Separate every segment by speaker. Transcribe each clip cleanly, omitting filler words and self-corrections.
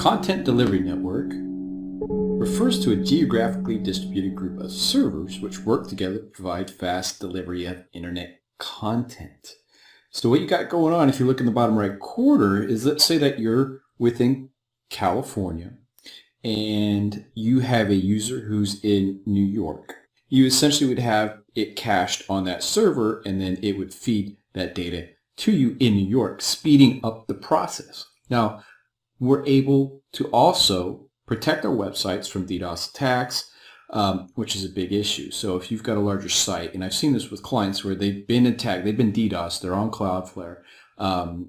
Speaker 1: content delivery network refers to a geographically distributed group of servers which work together to provide fast delivery of internet content. So what you got going on, if you look in the bottom right corner, is let's say that you're within California and you have a user who's in New York. You essentially would have it cached on that server, and then it would feed that data to you in New York, speeding up the process. Now, we're able to also protect our websites from DDoS attacks, which is a big issue. So if you've got a larger site, and I've seen this with clients where they've been attacked, they've been DDoS, they're on Cloudflare,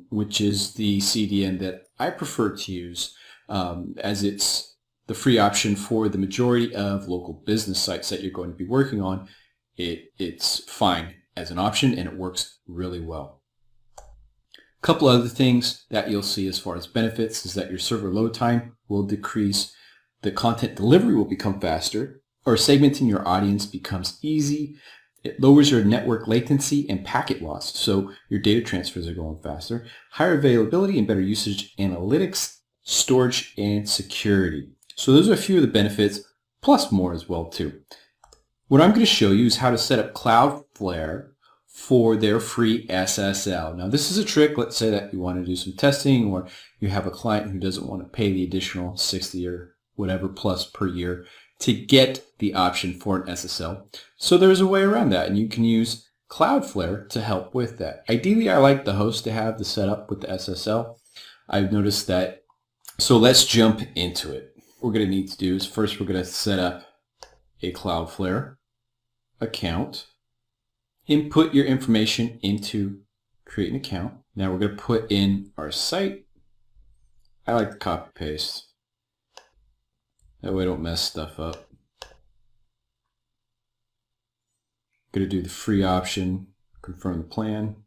Speaker 1: which is the CDN that I prefer to use, as it's the free option for the majority of local business sites that you're going to be working on. It's fine as an option, and it works really well. A couple other things that you'll see as far as benefits is that your server load time will decrease, the content delivery will become faster, or segmenting your audience becomes easy. It lowers your network latency and packet loss, so your data transfers are going faster. Higher availability and better usage analytics, storage, and security. So those are a few of the benefits, plus more as well too. What I'm going to show you is how to set up Cloudflare for their free SSL. Now this is a trick. Let's say that you want to do some testing, or you have a client who doesn't want to pay the additional 60 or whatever plus per year to get the option for an SSL. So there's a way around that, and you can use Cloudflare to help with that. Ideally, I like the host to have the setup with the SSL. I've noticed that. So let's jump into it. What we're going to need to do is first we're going to set up a Cloudflare account. Input your information into create an account. Now we're going to put in our site. I like to copy paste. That way I don't mess stuff up. Going to do the free option, confirm the plan.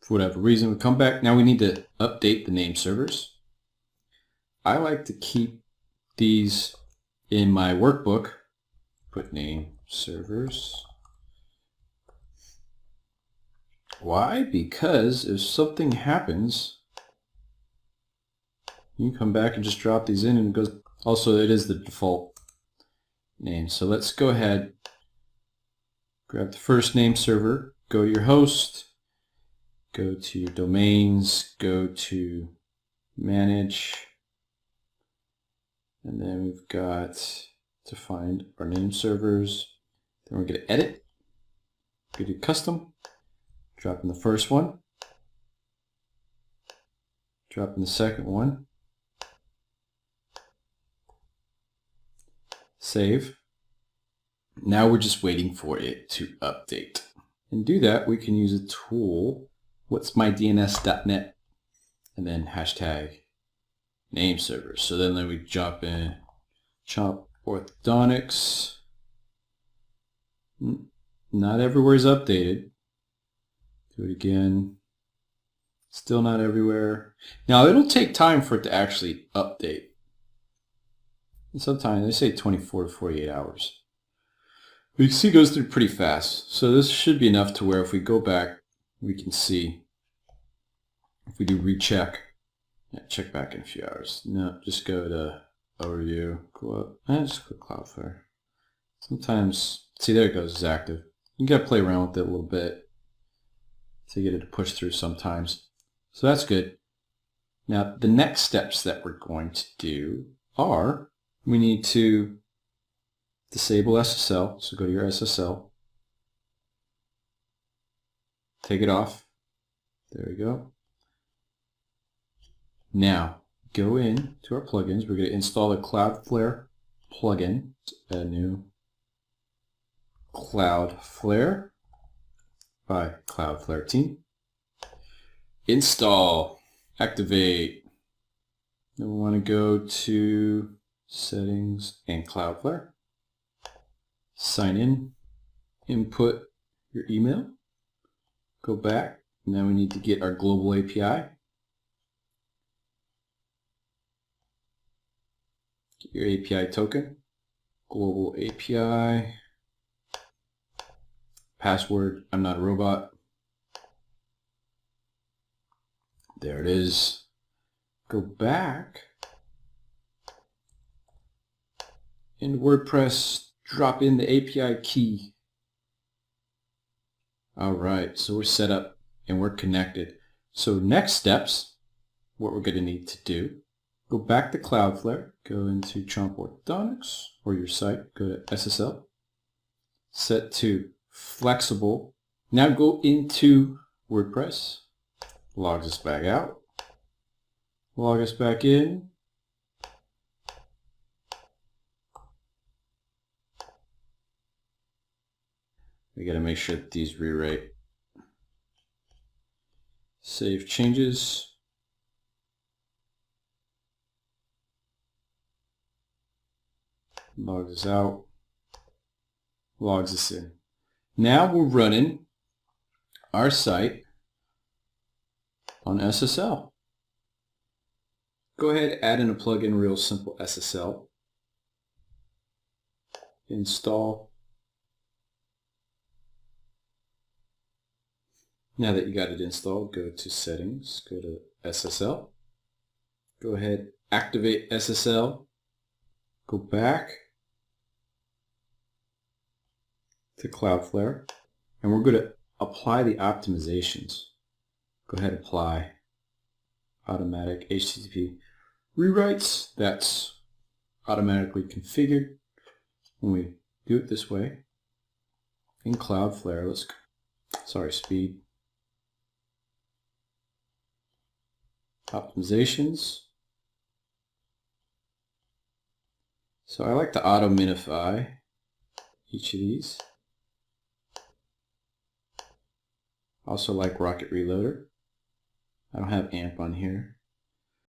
Speaker 1: For whatever reason, we come back. Now we need to update the name servers. I like to keep these in my workbook. Put name servers. Why? Because if something happens, you can come back and just drop these in, and it goes. Also, it is the default name. So let's go ahead, grab the first name server, go to your host, go to domains, go to manage, and then we've got to find our name servers. Then we're going to edit, go to custom, drop in the first one, drop in the second one, save. Now we're just waiting for it to update. And to do that, we can use a tool. What's my DNS.net, and then hashtag name servers. So then we jump in, chop orthodontics. Not everywhere is updated. Do it again. Still not everywhere. Now it'll take time for it to actually update. And sometimes they say 24 to 48 hours. But you can see it goes through pretty fast. So this should be enough to where if we go back, we can see if we do recheck. Yeah, check back in a few hours. No, just go to overview. Go up. And just click Cloudflare. Sometimes, see there it goes, it's active. You gotta play around with it a little bit to get it to push through sometimes. So that's good. Now the next steps that we're going to do are we need to disable SSL. So go to your SSL. Take it off. There we go. Now, go in to our plugins. We're going to install a Cloudflare plugin. A new Cloudflare by Cloudflare team. Install. Activate. Then we want to go to Settings and Cloudflare. Sign in. Input your email. Go back. Now we need to get our global API. Get your API token. global API, password, I'm not a robot. There it is. Go back in WordPress, drop in the API key. All right, so we're set up and we're connected. So next steps, what we're going to need to do, go back to Cloudflare, go into Chomp Orthodontics or your site, go to SSL, set to flexible. Now go into WordPress, logs us back out, log us back in. We got to make sure that these rewrite. Save changes. Logs us out. Logs us in. Now we're running our site on SSL. Go ahead, add in a plugin, real simple SSL. Install. Now that you got it installed, go to settings, go to SSL. Go ahead, activate SSL. Go back to Cloudflare, and we're going to apply the optimizations. Go ahead, apply automatic HTTP rewrites. That's automatically configured. When we do it this way in Cloudflare, speed optimizations. So I like to auto minify each of these. Also like Rocket Reloader. I don't have AMP on here.